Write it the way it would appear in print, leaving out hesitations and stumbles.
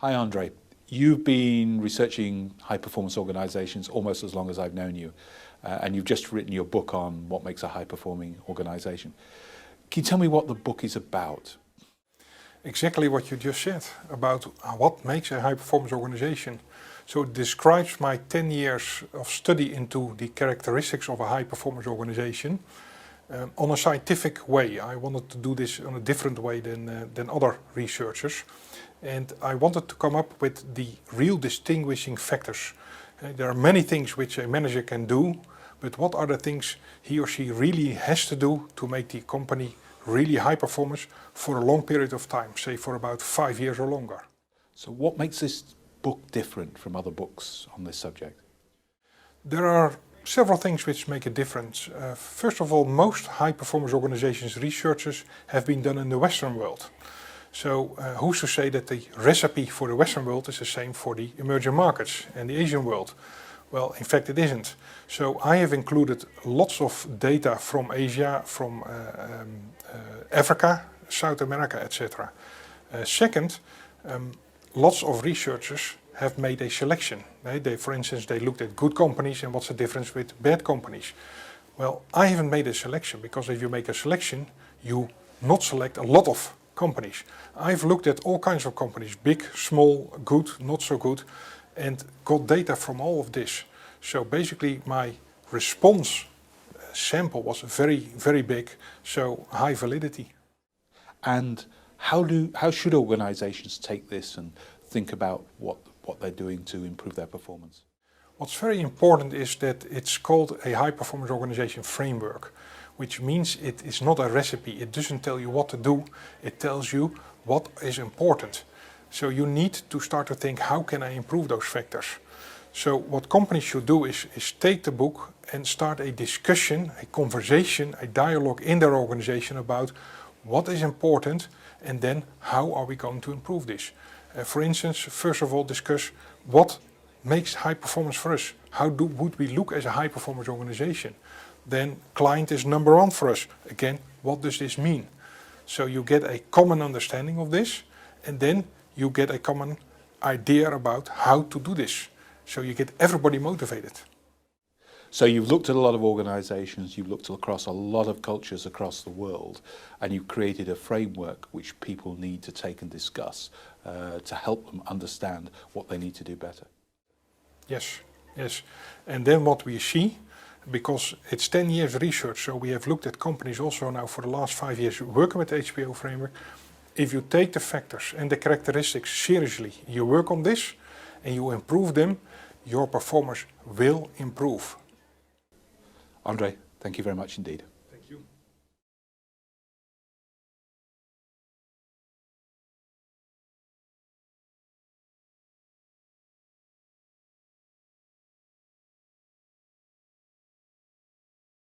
Hi Andre, you've been researching high performance organisations almost as long as I've known you, and you've just written your book on what makes a high performing organisation. Can you tell me what the book is about? Exactly what you just said about what makes a high performance organization. So it describes my 10 years of study into the characteristics of a high performance organization on a scientific way. I wanted to do this in a different way than other researchers, and I wanted to come up with the real distinguishing factors. There are many things which a manager can do, but what are the things he or she really has to do to make the company really high performance for a long period of time, say for about 5 years or longer. So what makes this book different from other books on this subject? There are several things which make a difference. First of all, most high performance organizations researches have been done in the Western world. So who's to say that the recipe for the Western world is the same for the emerging markets and the Asian world? Well, in fact it isn't. So I have included lots of data from Asia, from Africa, South America, etc. Second, lots of researchers have made a selection. For instance, they looked at good companies and what's the difference with bad companies. Well, I haven't made a selection, because if you make a selection, you not select a lot of companies. I've looked at all kinds of companies, big, small, good, not so good, and got data from all of this. So basically my response sample was very, very big, so high validity. And how should organisations take this and think about what they're doing to improve their performance? What's very important is that it's called a high performance organization framework, which means it is not a recipe. It doesn't tell you what to do, it tells you what is important. So you need to start to think, how can I improve those factors? So what companies should do is take the book and start a discussion, a conversation, a dialogue in their organization about what is important, and then how are we going to improve this. For instance, first of all, discuss what makes high performance for us. How would we look as a high performance organization? Then client is number one for us. Again, what does this mean? So you get a common understanding of this, and then you get a common idea about how to do this. So you get everybody motivated. So you've looked at a lot of organisations, you've looked across a lot of cultures across the world, and you've created a framework which people need to take and discuss to help them understand what they need to do better. Yes, yes. And then what we see, because it's 10 years research, so we have looked at companies also now for the last 5 years working with the HPO framework. If you take the factors and the characteristics seriously, you work on this and you improve them, your performance will improve. Andre, thank you very much indeed.